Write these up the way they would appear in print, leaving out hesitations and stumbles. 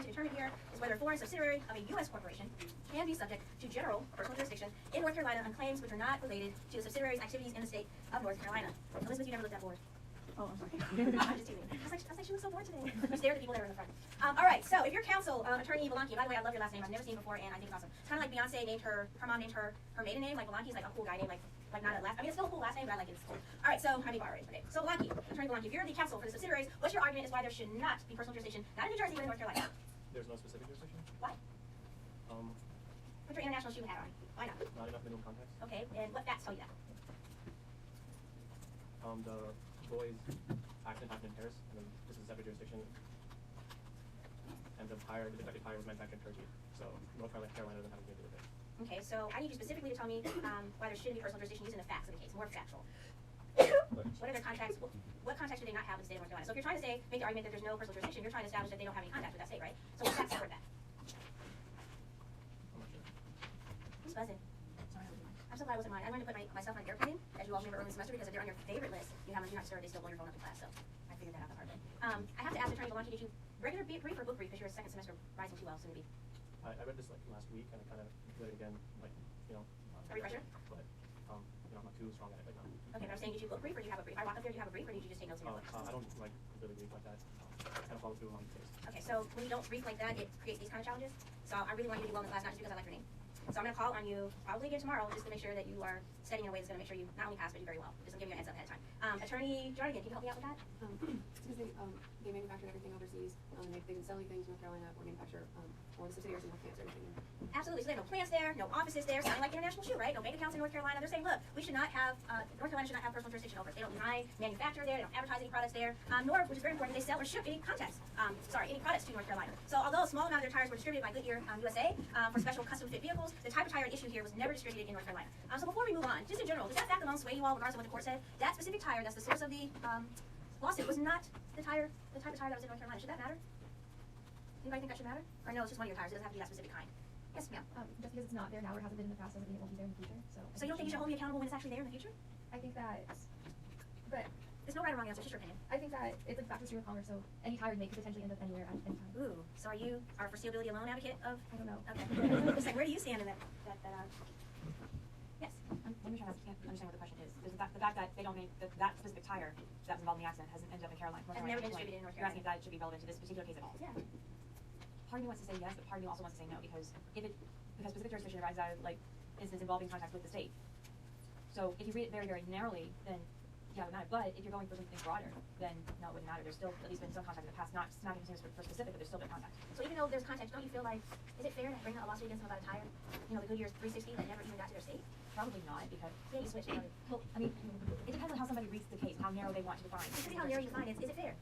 to determine here is whether a foreign subsidiary of a U.S. corporation can be subject to general or personal jurisdiction in North Carolina on claims which are not related to the subsidiary's activities in the state of North Carolina. Elizabeth, you never looked that bored. Oh, I'm sorry. I'm just teasing. I was like, she looks so bored today. You stare at the people that are in the front. All right, so if your counsel, Attorney Belanki, by the way, I love your last name. I've never seen it before, and I think it's awesome. It's kind of like Beyonce named her mom named her maiden name. Like Belanki's like a cool guy name, like not a last. I mean, it's still a cool last name, but I like it. It's cool. All right, so I mean, already. Okay. So Belanki, Attorney Belanki, if you're the counsel for the subsidiaries, what's your argument is why there should not be personal jurisdiction, not in New Jersey, but in North Carolina? There's no specific jurisdiction. Why? Put your international shoe hat on. Why not? Not enough minimum context. Okay, and what facts tell you that? The boys accident happened in Paris, and then this is a separate jurisdiction. And the defective tire was manufactured in Turkey, so North Carolina doesn't have anything to do with it. Okay, so I need you specifically to tell me why there shouldn't be personal jurisdiction using the facts of the case, more factual. What are their contacts? What contacts do they not have with the state of North Carolina? So if you're trying to say, make the argument that there's no personal jurisdiction, you're trying to establish that they don't have any contact with that state, right? So what facts support that? I'm not sure. Who's buzzing? I'm so glad it wasn't mine. I wanted to put myself on an airplane, as you all remember early semester, because if they're on your favorite list, you have to start, they still blow your phone up in class, so I figured that out the hard way. I have to ask Attorney Belanki, did you regular brief or book brief, because you're a second semester rising too well, soon to be? I read this like last week, and I kind of read it again, like, you know. A refresher? But, you know, I'm not too strong at it right now. Okay, but I'm saying, did you book brief, or do you have a brief? I walk up there, do you have a brief, or did you just take notes in your book? I don't like really brief like that. I kind of follow through on the case. Okay, so when you don't brief like that, it creates these kind of challenges. So I really want you to do well in the class, not just because I like your name. So I'm going to call on you probably again tomorrow just to make sure that you are studying in a way that's going to make sure you not only pass, but do very well. Just giving you a heads up ahead of time. Attorney Jarnigan, can you help me out with that? It's because they manufacture everything overseas. They've been selling things in North Carolina or manufacture or the subsidiaries and plants everything. Absolutely. So they have no plants there, no offices there, sounding like international shoe, right? No bank accounts in North Carolina. They're saying, look, we should not have, North Carolina should not have personal jurisdiction over it. They don't design, manufacture there, they don't advertise any products there, nor, which is very important, they sell or ship any products to North Carolina. So although a small amount of their tires were distributed by Goodyear USA for special custom fit vehicles, the type of tire at issue here was never distributed in North Carolina. So before we move on, just in general, does that fact alone sway you all regardless of what the court said? That specific tire that's the source of the lawsuit was not the type of tire that was in North Carolina. Should that matter? Anybody think that should matter? Or no, it's just one of your tires, it doesn't have to be that specific kind. Yes, ma'am. Just because it's not there now or hasn't been in the past doesn't mean it won't be there in the future. So you don't think you should hold me accountable when it's actually there in the future? I think that, but there's no right or wrong answer, it's just your opinion. I think that it's like backwards to your Congress, so any tire you make could potentially end up anywhere at any time. Ooh, so are you our foreseeability alone advocate of? I don't know. Okay. Just like, where do you stand in that yes? Let me try to understand what the question is. The fact that they don't make that specific tire that was involved in the accident hasn't ended up in Carolina. Has never been distributed in North Carolina. You're asking if that should be relevant to this particular case at all. Yeah. Part of me wants to say yes, but part of me also wants to say no, because specific jurisdiction arises out of like instance involving contact with the state. So if you read it very, very narrowly, then yeah, it would matter. But if you're going for something broader, then no, it wouldn't matter. There's still at least been some contact in the past, not contact for specific, but there's still been contact. So even though there's contact, don't you feel like, is it fair to bring a lawsuit against them about a tire? You know, the Goodyear 360 that never even got to their state? Probably not, because Yeah, you switched. well, I mean, it depends on how somebody reads the case, how narrow they want to define. Just see how narrow you find it. Is it fair?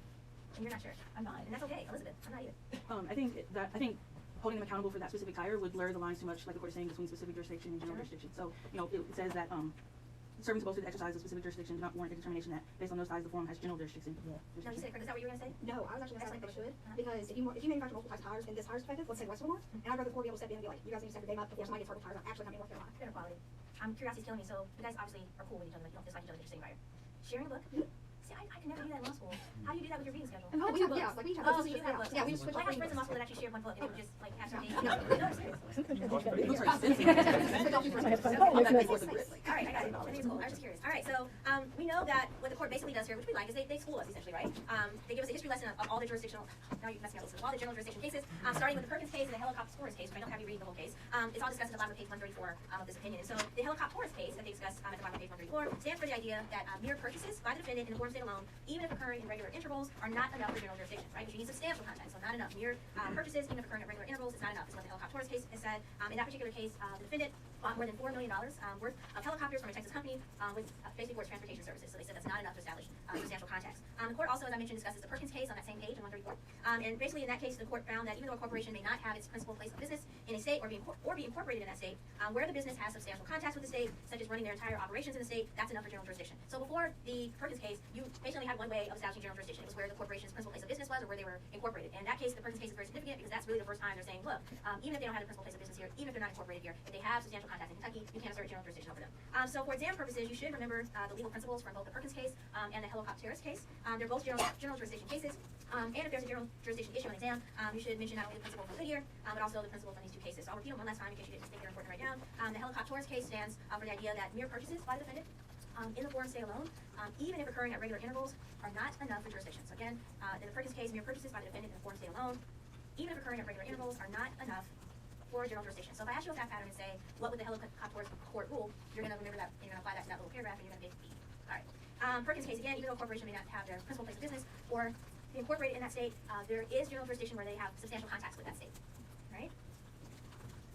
And you're not sure. I'm not. And that's okay, Elizabeth. I'm not either. I think holding them accountable for that specific tire would blur the lines too much, like the court is saying, between specific jurisdiction and general jurisdiction. So, you know, it says that serving supposed to exercise a specific jurisdiction do not warrant a determination that, based on those ties, the forum has general jurisdiction. No, you said it correct. Is that what you were going to say? No, I was actually going to say they should, because if you manufacture multiple types of tires and this tire's defective, let's say the rest of them are, and I'd rather the court be able to step in and be like, you guys need to step your game up before somebody gets hurt with tires on actually coming to North Carolina. Fair quality. Curiosity's killing me, so you guys obviously are cool with each other, but you don't dislike each other, you're sitting right here. Sharing a book? See, I could never do that in law school. How do you do that with your reading schedule? Oh, we have books. Yeah, like we each have books. So you have books. Yeah, we just switch I off had friends in law books. school that actually shared one book, and they would just like have some days. No. No, I'm serious. Books are expensive. All right, I got it. I think it's cool. I was just curious. All right, so we know that what the court basically does here, which we like, is they school us essentially, right? They give us a history lesson of all the jurisdictional. Now you're messing up with all the general jurisdiction cases, starting with the Perkins case and the Helicopter case, which I don't have you reading the whole case. It's all discussed at the bottom of page 134 of this opinion. And so the Helicopter case that they discuss at the bottom of page 134 stands for the idea that mere purchases by the defendant in the forum state alone, even if occurring in regular intervals, are not enough for general jurisdiction, right? But you need substantial context, so not enough. Mere purchases, even if occurring at regular intervals, is not enough. Is what the Helicopter case has said. In that particular case, the defendant bought more than $4 million worth of helicopters from a Texas company with basically for its transportation services. So they said that's not enough to establish substantial context. The court also, as I mentioned, discusses the Perkins case on that same page in 134. And basically in that case, the court found that even though a corporation may not have its principal place of business in a state or be incorporated in that state, where the business has substantial contacts with the state, such as running their entire operations in the state, that's enough for general jurisdiction. So before the Perkins case, you basically had one way of establishing general jurisdiction. It was where the corporation's principal place of business was or where they were incorporated. In that case, the Perkins case is very significant because that's really the first time they're saying, look, even if they don't have a principal place of business here, even if they're not incorporated here, if they have substantial contacts in Kentucky, you can't assert general jurisdiction over them. So for exam purposes, you should remember the legal principles from both the Perkins case and the Helicopteris case. They're both general jurisdiction cases. And if there's a general jurisdiction issue on exam, you should mention not only the principle from Goodyear, but also the principle from these two cases. So I'll repeat them one last time in case you didn't think they're important to write down. The Helicopteris case stands for the idea that mere purchases by the defendant in the forum state alone, even if occurring at regular intervals, are not enough for jurisdiction. So again, in the Perkins case, mere purchases by the defendant in the forum state alone, even if occurring at regular intervals, are not enough for general jurisdiction. So if I ask you a fact pattern and say, what would the Helicopteris court rule, you're going to remember that, and you're going to apply that to that little paragraph, and you're going to get B. All right. Perkins case, again, even though a corporation may not have their principal place of business or be incorporated in that state, there is general jurisdiction where they have substantial contacts with that state. Right?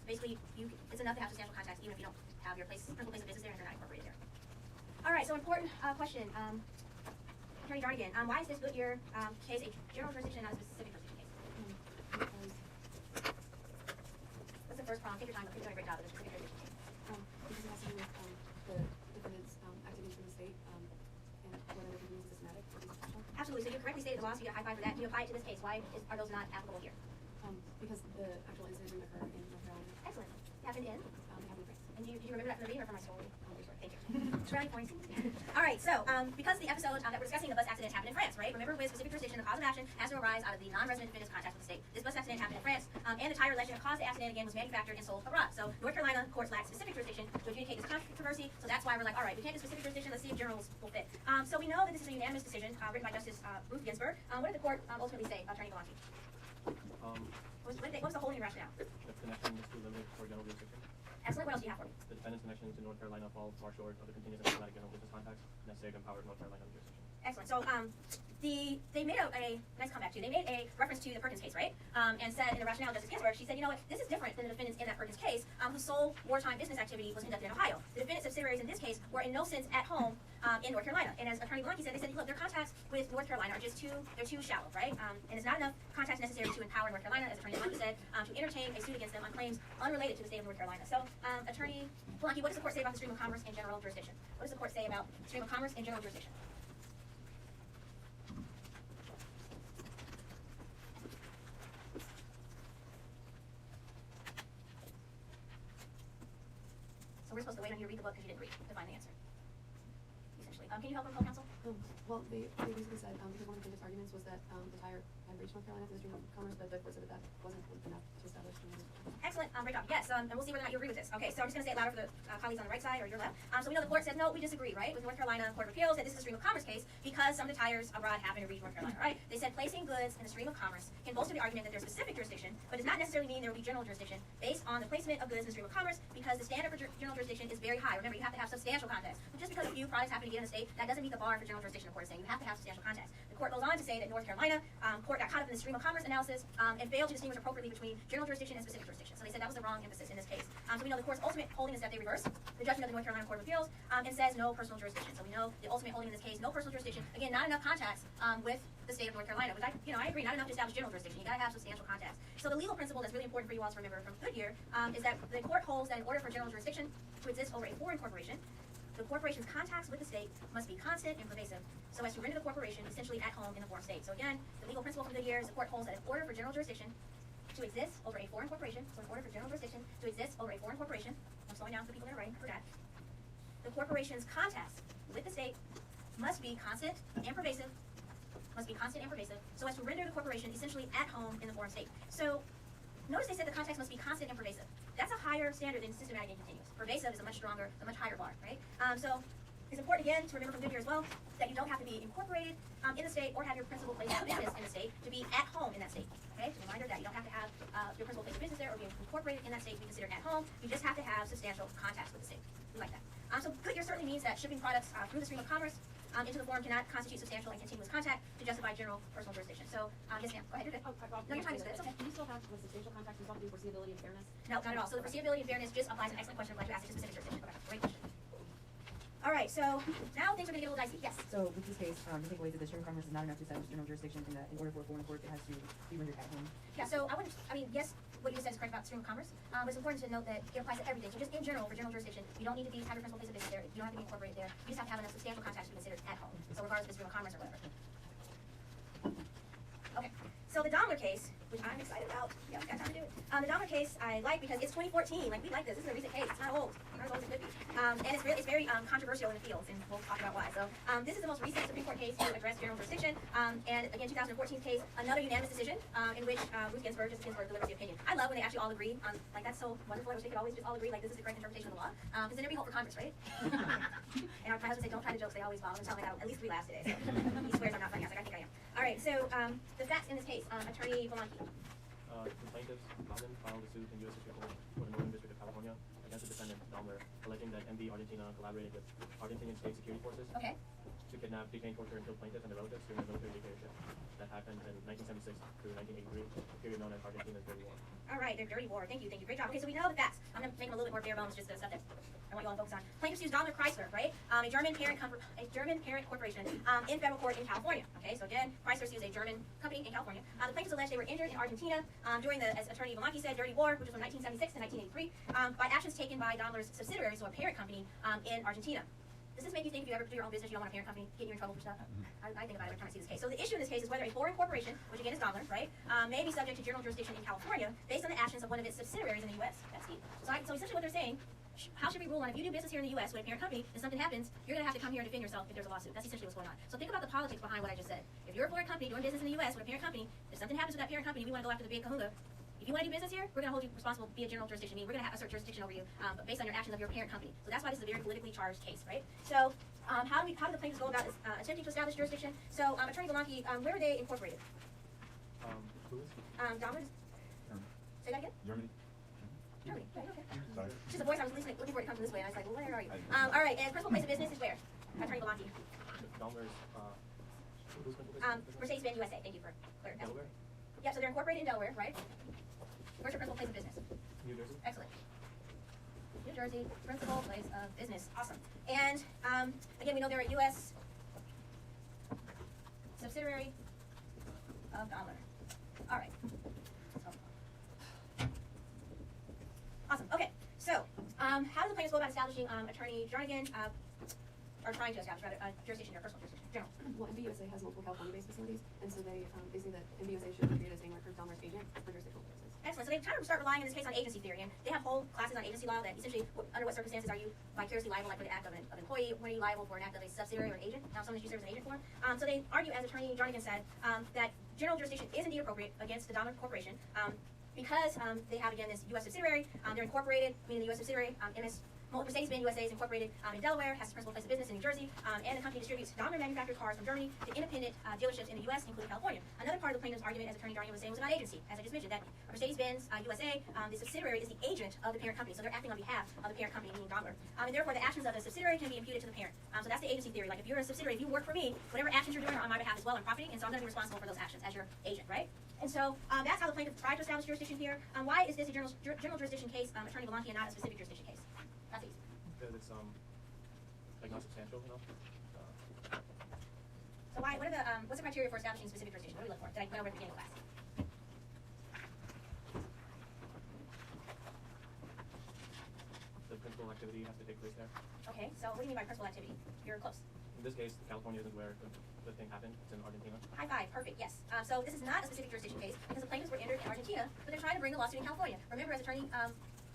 Basically, it's enough to have substantial contacts even if you don't have your principal place of business there and you're not incorporated there. All right, so important question. Attorney Jarnigan, why is this Goodyear case a general jurisdiction and not a specific jurisdiction case? What's the first problem? Take your time. You're doing a great job with the specific jurisdiction case. Because it has to do with the defendant's activities from the state and whether they're being systematic or constitutional. Absolutely. So you correctly stated the law, so you get a high five for that. And you apply it to this case. Why are those not applicable here? Because the actual incident didn't occur in North Carolina. Excellent. Happened in? It happened in France. And did you remember that from the reading or from my story? Thank you. Brownie points. All right, so because the episode that we're discussing, the bus accident happened in France, right? Remember, with specific jurisdiction, the cause of action has to arise out of the non-resident defendant's contact with the state. This bus accident happened in France, and the tire alleged to have caused the accident again was manufactured and sold abroad. So North Carolina courts lack specific jurisdiction to adjudicate this controversy. So that's why we're like, all right, we can't do specific jurisdiction. Let's see if generals will fit. So we know that this is a unanimous decision written by Justice Ruth Ginsburg. What did the court ultimately say, Attorney Galante? What was the holding rationale? The connection is too limited for general jurisdiction. Excellent. What else do you have for me? The defendant's connection to North Carolina falls far short of the continuous and automatic general business contacts necessary to empower North Carolina jurisdiction. Excellent. So they made a nice comeback too. They made a reference to the Perkins case, right? And said in the rationale of Justice Ginsburg, she said, you know what, this is different than the defendants in that Perkins case, whose sole wartime business activity was conducted in Ohio. The defendant's subsidiaries in this case were in no sense at home in North Carolina. And as Attorney Galante said, they said, look, their contacts with North Carolina are just too shallow, right? And it's not enough contacts necessary to empower North Carolina, as Attorney Galante said, to entertain a suit against them on claims unrelated to the state of North Carolina. So, Attorney Galante, what does the court say about the stream of commerce and general jurisdiction? What does the court say about stream of commerce and general jurisdiction? So we're supposed to wait on you to read the book because you didn't read to find the answer, essentially. Can you help them, co-counsel? Well, they basically said, because one of the plaintiff's arguments was that the tire had reached North Carolina through the stream of commerce, but the court said that wasn't enough to establish stream of commerce. Excellent. Great job. Yes, and we'll see whether or not you agree with this. Okay, so I'm just going to say it louder for the colleagues on the right side or your left. So we know the court said, no, we disagree, right, with North Carolina Court of Appeals that this is a stream of commerce case because some of the tires abroad happen to reach North Carolina, right? They said placing goods in the stream of commerce can bolster the argument that there's specific jurisdiction, but does not necessarily mean there will be general jurisdiction based on the placement of goods in the stream of commerce because the standard for general jurisdiction is very high. Remember, you have to have substantial contacts. But just because a few products happen to get in the state, that doesn't meet the bar for general jurisdiction, the court is saying. You have to have substantial contacts. The court goes on to say that North Carolina court got caught up in the stream of commerce analysis and failed to distinguish appropriately between general jurisdiction and specific jurisdiction. So they said that was the wrong emphasis in this case. So we know the court's ultimate holding is that they reverse the judgment of the North Carolina Court of Appeals and says no personal jurisdiction. So we know the ultimate holding in this case, no personal jurisdiction. Again, not enough contacts with the state of North Carolina, which I agree, not enough to establish general jurisdiction. You gotta have substantial contacts. So the legal principle that's really important for you all to remember from Goodyear is that the court holds that in order for general jurisdiction to exist over a foreign corporation, the corporation's contacts with the state must be constant and pervasive, so as to render the corporation essentially at home in the foreign state. So again, the legal principle from Goodyear is the court holds that in order for general jurisdiction to exist over a foreign corporation, so in order for general jurisdiction to exist over a foreign corporation, I'm slowing down for the people that are writing, for that, the corporation's contacts with the state must be constant and pervasive, so as to render the corporation essentially at home in the foreign state. So notice they said the contacts must be constant and pervasive. That's a higher standard than systematic and continuous. Pervasive is a much stronger, a much higher bar, right? So it's important again to remember from Goodyear as well that you don't have to be incorporated in the state or have your principal place of business in the state to be at home in that state. Okay, so a reminder that you don't have to have your principal place of business there or be incorporated in that state to be considered at home. You just have to have substantial contacts with the state. We like that. So Goodyear certainly means that shipping products through the stream of commerce into the forum cannot constitute substantial and continuous contact to justify general personal jurisdiction. So, yes, ma'am. Go ahead. You're good. No, your time is good. It's okay. Do you still have with substantial contacts, you still have to do foreseeability and fairness? No, not at all. So the foreseeability and fairness just applies. An excellent question. I'm glad you asked it to specific jurisdiction. Okay, great question. All right, so now things are going to get a little dicey. Yes? So with this case, the takeaway is that the stream of commerce is not enough to establish general jurisdiction, and that in order for a foreign court, it has to be rendered at home. Yeah, so yes, what you said is correct about stream of commerce, but it's important to note that it applies to everything. So just in general, for general jurisdiction, you don't need to have your principal place of business there. You don't have to be incorporated there. You just have to have enough substantial contacts to be considered at home. So regardless of the stream of commerce or whatever. Okay. So the Daimler case, which I'm excited about, yeah, we got time to do it. The Daimler case I like because it's 2014. Like, we like this. This is a recent case. It's not old. Not as old as it could be. And it's very controversial in the fields, and we'll talk about why. So this is the most recent Supreme Court case to address general jurisdiction. And again, 2014 case, another unanimous decision in which Ruth Ginsburg, Justice Ginsburg, delivers the opinion. I love when they actually all agree on, like, that's so wonderful. I wish they could always just all agree, like, this is the correct interpretation of the law. Because then there'd be hope for Congress, right? And my husband said, don't try to jokes, they always follow. And tell me I got at least 3 laughs today. So he swears I'm not funny. I was like, I think I am. All right, so the facts in this case, Attorney Belanki. The plaintiffs, Bowden, filed a suit in U.S. District Court for the Northern District of California against the defendant, Daimler, alleging that MD Argentina collaborated with Argentinian state security forces Okay. to kidnap, detain, torture, and kill plaintiffs and their relatives during the military dictatorship that happened in 1976 through 1983, a period known as Argentina's Dirty War. All right, their dirty war. Thank you. Great job. Okay, so we know the facts. I'm going to make them a little bit more bare bones, just the stuff that I want you all to focus on. Plaintiffs use Daimler Chrysler, right? A German parent corporation in federal court in California. Okay, so again, Chrysler sues a German company in California. The plaintiffs allege they were injured in Argentina during the, as Attorney Belanki said, Dirty War, which was from 1976 to 1983, by actions taken by Daimler's subsidiary, so a parent company in Argentina. Does this make you think if you ever do your own business, you don't want a parent company getting you in trouble for stuff? I think about it every time I see this case. So the issue in this case is whether a foreign corporation, which again is Daimler, right, may be subject to general jurisdiction in California based on the actions of one of its subsidiaries in the U.S. That's key. So essentially what they're saying, how should we rule on if you do business here in the U.S. with a parent company and something happens, you're going to have to come here and defend yourself if there's a lawsuit. That's essentially what's going on. So think about the politics behind what I just said. If you're a foreign company doing business in the U.S. with a parent company, if something happens with that parent company, we want to go after the big kahuna. If you want to do business here, we're going to hold you responsible, be a general jurisdiction. Meaning we're going to assert jurisdiction over you based on your actions of your parent company. So that's why this is a very politically charged case, right? So how do the plaintiffs go about attempting to establish jurisdiction? So Attorney Belanki, where were they incorporated? Who is? Daimler. Say that again? Germany. Germany. Right, okay. Sorry. It's just a voice I was looking for it to come from this way, and I was like, well, where are you? All right, and principal place of business is where? Attorney Belanki. Daimler's, who's going to Mercedes-Benz USA. Thank you for clearing that. Delaware? Yeah, so they're incorporated in Delaware, right? Where's your principal place of business? New Jersey? Excellent. New Jersey, principal place of business. Awesome. And again, we know they're a U.S. subsidiary of Daimler. All right. Awesome. Okay. So, how do the plaintiffs go about establishing Attorney Jernigan, or trying to establish rather jurisdiction or personal jurisdiction? General. Well, MBUSA has multiple California-based facilities, and so they say that MBUSA should be treated as being like Daimler's agent for jurisdictional purposes. Excellent. So they kind of start relying in this case on agency theory, and they have whole classes on agency law that essentially, under what circumstances are you vicariously liable, like for the act of an employee, when are you liable for an act of a subsidiary or an agent, someone that you serve as an agent for. So they argue, as Attorney Jernigan said, that general jurisdiction is indeed appropriate against the Daimler Corporation because they have, again, this U.S. subsidiary. They're incorporated, meaning the U.S. subsidiary, Mercedes-Benz USA is incorporated in Delaware, has its principal place of business in New Jersey, and the company distributes Daimler manufactured cars from Germany to independent dealerships in the U.S., including California. Another part of the plaintiff's argument, as Attorney Jernigan was saying, was about agency. As I just mentioned, that Mercedes-Benz USA, the subsidiary, is the agent of the parent company, so they're acting on behalf of the parent company, meaning Daimler. And therefore, the actions of the subsidiary can be imputed to the parent. So that's the agency theory. Like, if you're a subsidiary, if you work for me, whatever actions you're doing are on my behalf as well. I'm profiting, and so I'm going to be responsible for those actions as your agent, right? And so that's how the plaintiff tried to establish jurisdiction here. Why is this a general jurisdiction case, Attorney Belanki, and not a specific jurisdiction case? That's easy. Because it's, like, not substantial enough. So why? What are the what's the criteria for establishing specific jurisdiction? What do we look for? That I went over at the beginning of class. The principal activity has to take place there. Okay. So what do you mean by principal activity? You're close. In this case, California isn't where the thing happened. It's in Argentina. High five. Perfect. Yes. So this is not a specific jurisdiction case because the plaintiffs were injured in Argentina, but they're trying to bring the lawsuit in California. Remember, as Attorney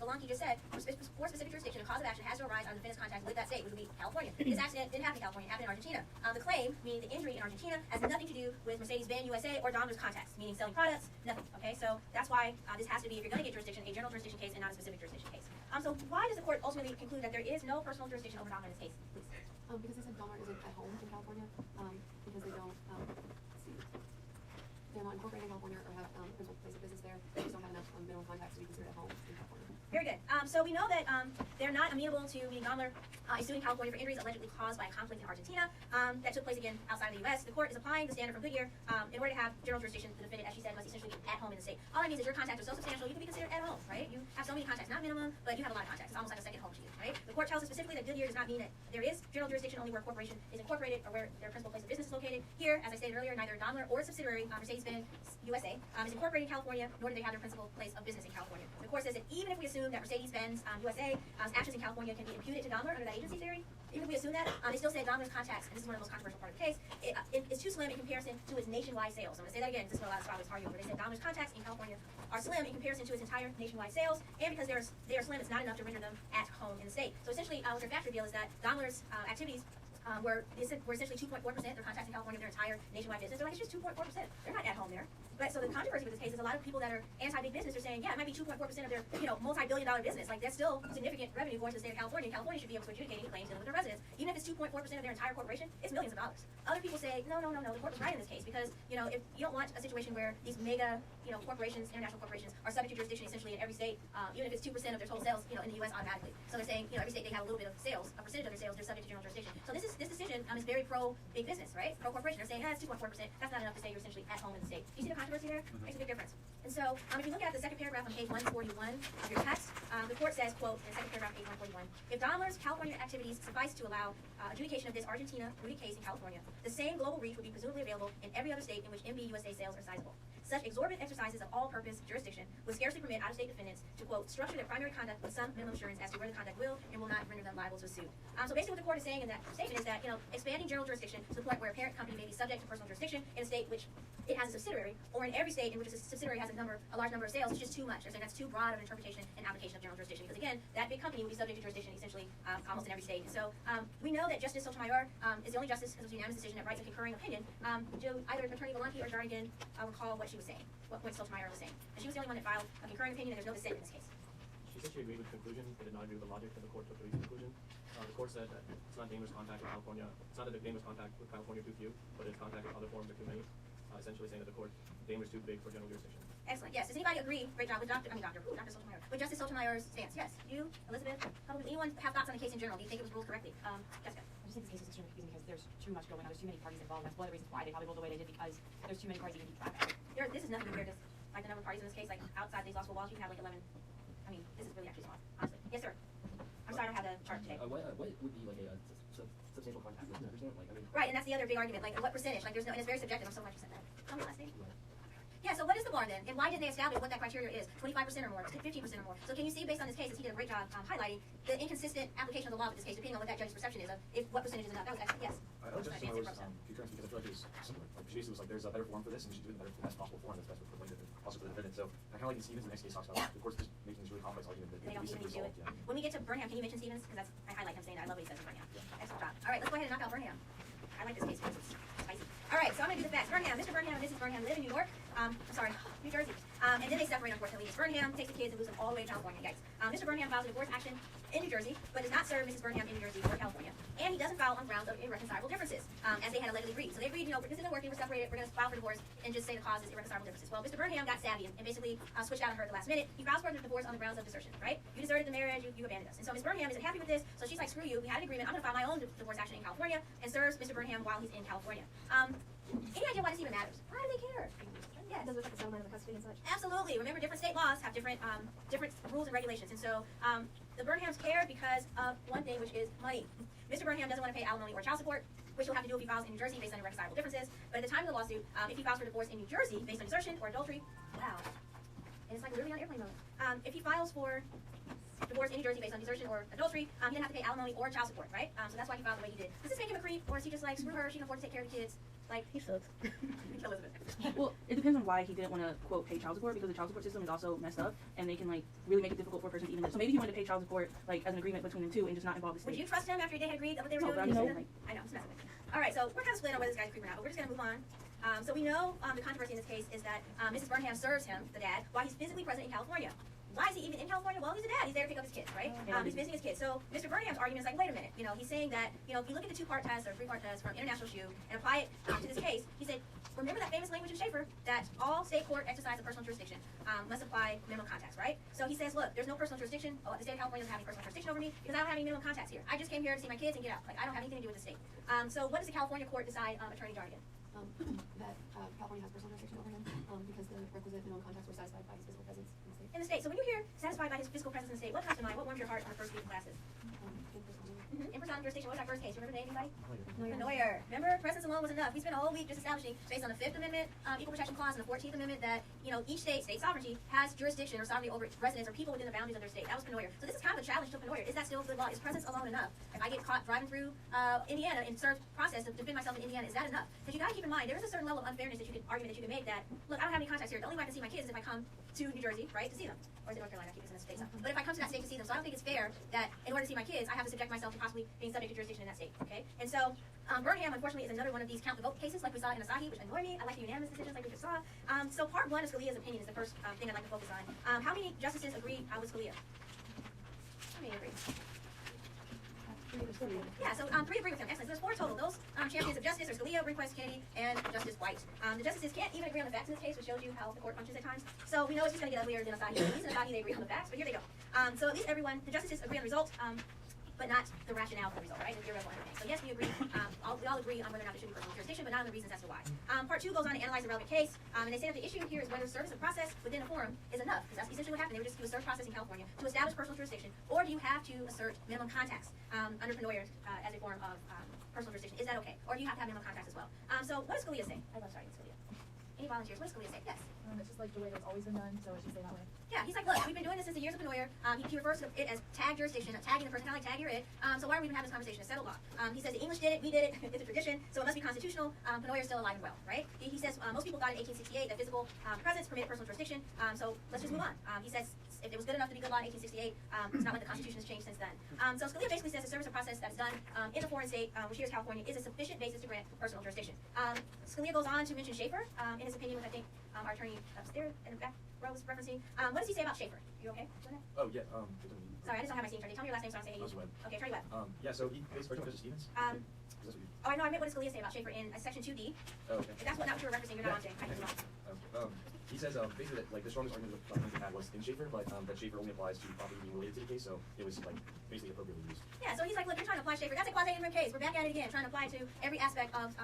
Belanki just said, for specific jurisdiction, a cause of action has to arise on the defendant's contact with that state, which would be California. This accident didn't happen in California, it happened in Argentina. The claim, meaning the injury in Argentina, has nothing to do with Mercedes-Benz USA or Daimler's contacts, meaning selling products, nothing. Okay, so that's why this has to be, if you're going to get jurisdiction, a general jurisdiction case and not a specific jurisdiction case. So why does the court ultimately conclude that there is no personal jurisdiction over Daimler in this case? Please. Because they said Daimler isn't at home in California, because they don't, they're not incorporated in California or have principal place of business there. They just don't have enough minimum contacts to be considered at home in California. Very good. So we know that they're not amenable to, meaning Daimler is suing California for injuries allegedly caused by a conflict in Argentina that took place again outside of the U.S. The court is applying the standard from Goodyear. In order to have general jurisdiction, the defendant, as she said, must essentially be at home in the state. All that means is your contacts are so substantial, you can be considered at home, right? You have so many contacts, not minimum, but you have a lot of contacts. It's almost like a second home to you, right? The court tells us specifically that Goodyear does not mean that there is general jurisdiction only where a corporation is incorporated or where their principal place of business is located. Here, as I stated earlier, neither Daimler or its subsidiary, Mercedes-Benz USA, is incorporated in California, nor do they have their principal place of business in California. The court says that even if we assume that Mercedes-Benz USA actions in California can be imputed to Daimler under that agency theory, even if we assume that, they still say Domler's contacts, and this is one of the most controversial part of the case, it's too slim in comparison to its nationwide sales. So I'm going to say that again, because this is what a lot of scholars argue over. They said Domler's contacts in California are slim in comparison to its entire nationwide sales, and because they are slim, it's not enough to render them at home in the state. So essentially, what their fact reveal is that Domler's activities were essentially 2.4%. Their contacts in California, their entire nationwide business. They're like, it's just 2.4%. They're not at home there. But so the controversy with this case is a lot of people that are anti-big business are saying, yeah, it might be 2.4% of their, multi-billion-dollar business. Like, that's still significant revenue going to the state of California. And California should be able to adjudicate any claims dealing with their residents. Even if it's 2.4% of their entire corporation, it's millions of dollars. Other people say, no, the court was right in this case because, if you don't want a situation where these mega, corporations, international corporations are subject to jurisdiction essentially in every state, even if it's 2% of their total sales, in the U.S. automatically. So they're saying, every state they have a little bit of sales, a percentage of their sales, they're subject to general jurisdiction. So this decision is very pro big business, right? Pro corporation. They're saying, it's 2.4%. That's not enough to say you're essentially at home in the state. Do you see the controversy there? Makes a big difference. And so, if you look at the second paragraph on page 141 of your text, the court says, quote, in the second paragraph, page 141, if Domler's California activities suffice to allow adjudication of this Argentina-rooted case in California, the same global reach would be presumably available in every other state in which MB USA sales are sizable. Such exorbitant exercises of all-purpose jurisdiction would scarcely permit out-of-state defendants to, quote, structure their primary conduct with some minimum assurance as to where the conduct will and will not render them liable to a suit. So basically what the court is saying in that statement is that, expanding general jurisdiction to the point where a parent company may be subject to personal jurisdiction in a state which it has a subsidiary, or in every state in which a subsidiary has a large number of sales, is just too much. They're saying that's too broad of an interpretation and application of general jurisdiction. Because again, that big company would be subject to jurisdiction essentially almost in every state. And so we know that Justice Sotomayor is the only justice, because it was a unanimous decision, that writes a concurring opinion. Do either Attorney Belanqui or Jardigan recall what she was saying, what Sotomayor was saying? And she was the only one that filed a concurring opinion, and there's no dissent in this case. She said she agreed with the conclusion, but did not agree with the logic that the court took to reach the conclusion. The court said that it's not dangerous contact with California. It's not that the dangerous contact with California too few, but it's contact with other forms are too many. Essentially saying that the court dangerous too big for general jurisdiction. Excellent. Yes. Does anybody agree? Great job with Dr. Sotomayor. With Justice Sotomayor's stance. Yes. You, Elizabeth, anyone have thoughts on the case in general? Do you think it was ruled correctly? Jessica. I just think this case is extremely confusing because there's too much going on. There's too many parties involved. That's one of the reasons why they probably ruled the way they did, because there's too many parties to even keep track of. This is nothing compared to like the number of parties in this case. Like outside these law school walls, you have like 11. I mean, this is really actually small, honestly. Yes, sir. I'm sorry I don't have the chart today. What would be like a substantial contact with 100%? Like, I mean. Right, and that's the other big argument. Like, what percentage? Like, there's no, and it's very subjective. I'm so glad you said that. Tell me last name. Yeah, so what is the bar then? And why didn't they establish what that criteria is? 25% or more, 15% or more. So can you see, based on this case, as he did a great job highlighting, the inconsistent application of the law with this case, depending on what that judge's perception is of if what percentage is enough. That was excellent. Yes. I like Justice Sotomayor's concurrence because I feel like it was similar. Like, she basically was like, there's a better form for this, and we should do it in the best possible form that's best for the plaintiff and also for the defendant. So I kind of like in Stevens, the next case talks about the court's just making this really complex argument that they can don't be even simply do it. solved. Yeah. When we get to Burnham, can you mention Stevens? Because I highlight him saying that. I love what he says in Burnham. Yeah. Excellent job. All right, let's go ahead and knock out Burnham. I like this case because it's spicy. All right, so I'm going to do the facts. Burnham, Mr. Burnham and Mrs. Burnham live in New York. New Jersey. And then they separate, unfortunately. Miss Burnham takes the kids and moves them all the way to California. Yikes. Mr. Burnham files a divorce action in New Jersey, but does not serve Mrs. Burnham in New Jersey or California. And he doesn't file on grounds of irreconcilable differences, as they had allegedly agreed. So they agreed, this isn't working, we're separated, we're going to file for divorce and just say the cause is irreconcilable differences. Well, Mr. Burnham got savvy and basically switched out on her at the last minute. He files for the divorce on the grounds of desertion, right? You deserted the marriage, you abandoned us. And so Miss Burnham isn't happy with this, so she's like, screw you, we had an agreement, I'm going to file my own divorce action in California and serves Mr. Burnham while he's in California. Any idea why this even matters? Why do they care? Yeah, it does affect the settlement of the custody and such. Absolutely. Remember, different state laws have different rules and regulations. And so the Burnhams care because of one thing, which is money. Mr. Burnham doesn't want to pay alimony or child support, which he'll have to do if he files in New Jersey based on irreconcilable differences. But at the time of the lawsuit, if he files for divorce in New Jersey based on desertion or adultery, wow. And it's like literally on airplane mode. If he files for divorce in New Jersey based on desertion or adultery, he doesn't have to pay alimony or child support, right? So that's why he filed the way he did. Does this make him a creep, or is he just like, screw her, she can afford to take care of the kids? Like, He sucks. Elizabeth. Well, it depends on why he didn't want to, quote, pay child support, because the child support system is also messed up, and they can, like, really make it difficult for a person to even live. So maybe he wanted to pay child support, like, as an agreement between them two and just not involve the state. Would you trust him after they had agreed that what they were No, doing? but I know, like, I know, it's messing with me. All right, so we're kind of split on whether this guy's creeping or not, but we're just going to move on. So we know the controversy in this case is that Mrs. Burnham serves him, the dad, while he's physically present in California. Why is he even in California? Well, he's a dad. He's there to pick up his kids, right? He's visiting his kids. So Mr. Burnham's argument is like, wait a minute. He's saying that, if you look at the two-part test or three-part test from International Shoe and apply it to this case, he said, remember that famous language in Schaefer that all state court exercise of personal jurisdiction must apply minimum contacts, right? So he says, look, there's no personal jurisdiction. Oh, the state of California doesn't have any personal jurisdiction over me because I don't have any minimum contacts here. I just came here to see my kids and get out. Like, I don't have anything to do with the state. So what does the California court decide, Attorney Jardigan? That California has personal jurisdiction over him because the requisite minimum contacts were satisfied by his physical presence in the state. In the state. So when you hear satisfied by his physical presence in the state, what comes to mind? What warms your heart on the first week of classes? In personam jurisdiction, what was our first case? Remember the name, anybody? Neuer. Remember, presence alone was enough. We spent a whole week just establishing, based on the 5th Amendment, Equal Protection Clause, and the 14th Amendment, that, each state sovereignty, has jurisdiction or sovereignty over its residents or people within the boundaries of their state. That was Neuer. So this is kind of a challenge to Neuer. Is that still good law? Is presence alone enough? If I get caught driving through Indiana and serve process to defend myself in Indiana, is that enough? Because you gotta keep in mind, there is a certain level of unfairness that you can argument that you can make that, look, I don't have any contacts here. The only way I can see my kids is if I come to New Jersey, right, to see them. Or is it North Carolina? I keep mixing this state up. But if I come to that state to see them, so I don't think it's fair that in order to see my kids, I have to subject myself to possibly being subject to jurisdiction in that state, okay? And so, Burnham, unfortunately, is another one of these count the vote cases like we saw in Asahi, which annoy me. I like the unanimous decisions like we just saw. So part 1 of Scalia's opinion is the first thing I'd like to focus on. How many justices agree with Scalia? How many agree? Yeah, so 3 agree with him. Excellent. So there's 4 total. Those champions of justice are Scalia, Rehnquist, Kennedy, and Justice White. The justices can't even agree on the facts in this case, which shows you how the court functions at times. So we know it's just going to get uglier than Asahi. At least in Asahi they agree on the facts, but here they go. So at least everyone, the justices agree on the result, but not the rationale for the result, right? It's irrelevant. So yes, we agree. We all agree on whether or not there should be personal jurisdiction, but not on the reasons as to why. Part 2 goes on to analyze the relevant case, and they say that the issue here is whether service of process within a forum is enough, because that's essentially what happened. They were just do a serve process in California to establish personal jurisdiction, or do you have to assert minimum contacts under Pennoyer as a form of personal jurisdiction? Is that okay, or do you have to have minimum contacts as well? So what does Scalia say? I love starting with Scalia. Any volunteers? What does Scalia say? Yes. It's just like the way it's always been done, so it should stay that way. Yeah, he's like, look, we've been doing this since the years of Pennoyer. He refers to it as tag jurisdiction, tagging the person, kind of like tag, you're it. So why are we even having this conversation? It's settled law. He says the English did it, we did it, it's a tradition, so it must be constitutional. Pennoyer's still alive and well, right? He says most people thought in 1868 that physical presence permitted personal jurisdiction, so let's just move on. He says if it was good enough to be good law in 1868, it's not like the Constitution has changed since then. So Scalia basically says the service of process that's done in a foreign state, which here is California, is a sufficient basis to grant personal jurisdiction. Scalia goes on to mention Schaefer in his opinion, which I think our attorney upstairs in the back row was referencing. What does he say about Schaefer? You okay? Oh, yeah, Sorry, I just don't have my screen. Tell me your last name so I don't say How's Webb? Okay, Attorney Webb. Yeah, so he based Justice Stevens? Is that what you... Oh, I know, I meant what does Scalia say about Schaefer in section 2D. Oh, okay. If that's not what you were referencing, you're not on, Jay. I can move on. He says basically that like the strongest argument that Lincoln had was in Schaefer, but that Schaefer only applies to property being related to the case, so it was like basically appropriately used. Yeah, so he's like, look, you're trying to apply Schaefer. That's a quasi-interim case. We're back at it again, trying to apply it to every aspect of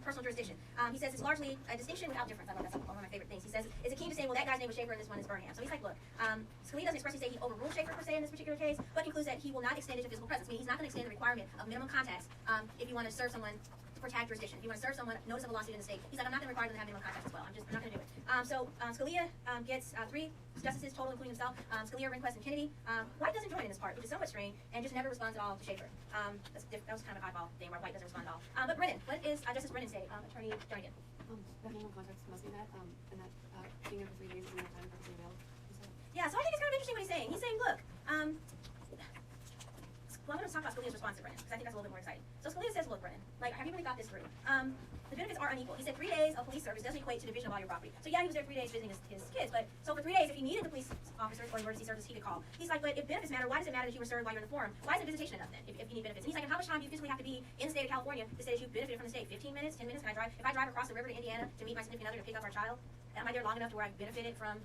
personal jurisdiction. He says it's largely a distinction without difference. I love that's one of my favorite things. He says it's akin to saying, well, that guy's name was Schaefer and this one is Burnham. So he's like, look, Scalia doesn't expressly say he overruled Schaefer per se in this particular case, but concludes that he will not extend it to physical presence. Meaning he's not going to extend the requirement of minimum contacts if you want to serve someone for tag jurisdiction. If you want to serve someone notice of a lawsuit in the state, he's like, I'm not going to require them to have minimum contacts as well. I'm not going to do it. So Scalia gets 3 justices total, including himself. Scalia, Rehnquist, and Kennedy. White doesn't join in this part, which is somewhat strange, and just never responds at all to Schaefer. That was kind of an eyeball thing where White doesn't respond at all. But Brennan, what is Justice Brennan say? Attorney Jernigan. That minimum context must be that, and that being there for 3 days is enough time to purposely avail. Yeah, so I think it's kind of interesting what he's saying. He's saying, look, well, I'm going to talk about Scalia's response to Brennan, because I think that's a little bit more exciting. So Scalia says, look, Brennan, like, have you really thought this through? The benefits are unequal. He said 3 days of police service doesn't equate to division of all your property. So yeah, he was there 3 days visiting his kids, but so for 3 days, if he needed the police officers or emergency services, he could call. He's like, but if benefits matter, why does it matter that you were served while you're in the forum? Why isn't visitation enough then, if you need benefits? And he's like, and how much time do you physically have to be in the state of California to say that you benefited from the state? 15 minutes, 10 minutes? If I drive across the river to Indiana to meet my significant other to pick up our child, am I there long enough to where I've benefited from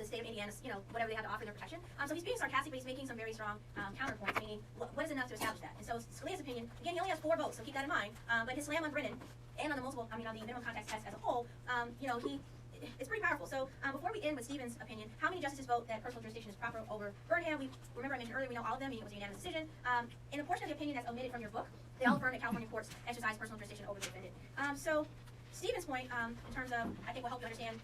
the state of Indiana's, whatever they have to offer their protection? So he's being sarcastic, but he's making some very strong counterpoints, meaning what is enough to establish that? And so Scalia's opinion, again, he only has 4 votes, so keep that in mind. But his slam on Brennan and on the on the minimum contacts test as a whole, it's pretty powerful. So before we end with Stephen's opinion, how many justices vote that personal jurisdiction is proper over Burnham? Remember I mentioned earlier, we know all of them, meaning it was a unanimous decision. In a portion of the opinion that's omitted from your book, they all affirm that California courts exercise personal jurisdiction over the defendant. So Stephen's point, in terms of, I think will help you understand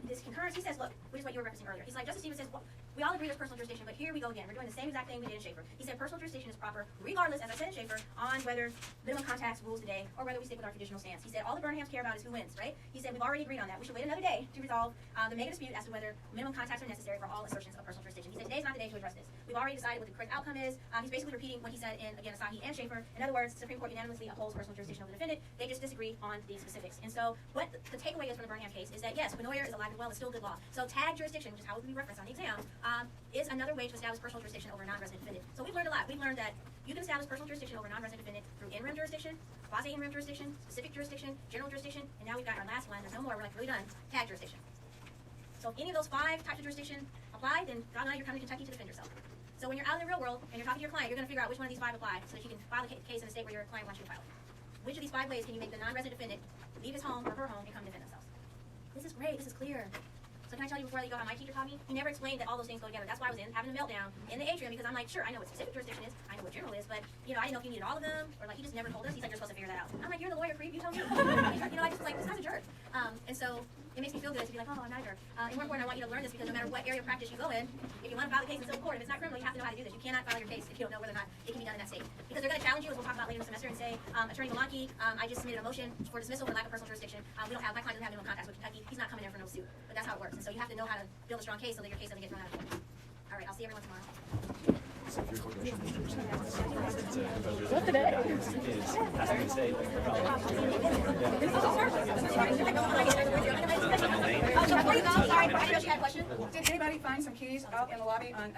this concurrence, he says, look, which is what you were referencing earlier. He's like, Justice Stevens says, well, we all agree there's personal jurisdiction, but here we go again. We're doing the same exact thing we did in Schaefer. He said personal jurisdiction is proper, regardless, as I said in Schaefer, on whether minimum contacts rules today or whether we stick with our traditional stance. He said all the Burnhams care about is who wins, right? He said we've already agreed on that. We should wait another day to resolve the mega dispute as to whether minimum contacts are necessary for all assertions of personal jurisdiction. He said today's not the day to address this. We've already decided what the correct outcome is. He's basically repeating what he said in, again, Asahi and Schaefer. In other words, the Supreme Court unanimously upholds personal jurisdiction of the defendant. They just disagree on the specifics. And so what the takeaway is from the Burnham case is that, yes, Pennoyer is alive and well, it's still good law. So tag jurisdiction, which is how it will be referenced on the exam, is another way to establish personal jurisdiction over a non-resident defendant. So we've learned a lot. We've learned that you can establish personal jurisdiction over a non-resident defendant through in-rem jurisdiction, quasi-in-rem jurisdiction, specific jurisdiction, general jurisdiction, and now we've got our last one. There's no more. We're like really done. Tag jurisdiction. So if any of those 5 types of jurisdiction apply, then God knows you're coming to Kentucky to defend yourself. So when you're out in the real world and you're talking to your client, you're going to figure out which one of these 5 apply so that you can file a case in a state where your client wants you to file it. Which of these 5 ways can you make the non-resident defendant leave his home or her home and come defend themselves? This is great. This is clear. So So can I tell you before I go how my teacher taught me? He never explained that all those things go together. That's why I was having a meltdown in the atrium, because I'm like, sure, I know what specific jurisdiction is, I know what general is, but you know, I didn't know if you needed all of them, or like he just never told us. He's like, you're supposed to figure that out. I'm like, you're the lawyer, creep. You tell me. You know, I just like, this guy's a jerk. And so it makes me feel good to be like, oh, I'm not a jerk. And more important, I want you to learn this, because no matter what area of practice you go in, if you want to file a case in civil court, if it's not criminal, you have to know how to do this. You cannot file your case if you don't know whether or not it can be done in that state. Because they're going to challenge you, as we'll talk about later in the semester, and say, Attorney Galanki, I just submitted a motion for dismissal for lack of personal jurisdiction. My client doesn't have no contacts with Kentucky. He's not coming there for no suit. But that's how it works. And so you have to know how to build a strong case so that your case doesn't get thrown out of court. All right, I'll see everyone tomorrow. What today? Before you go, sorry, I know she had a question. Did anybody find some keys out in the lobby on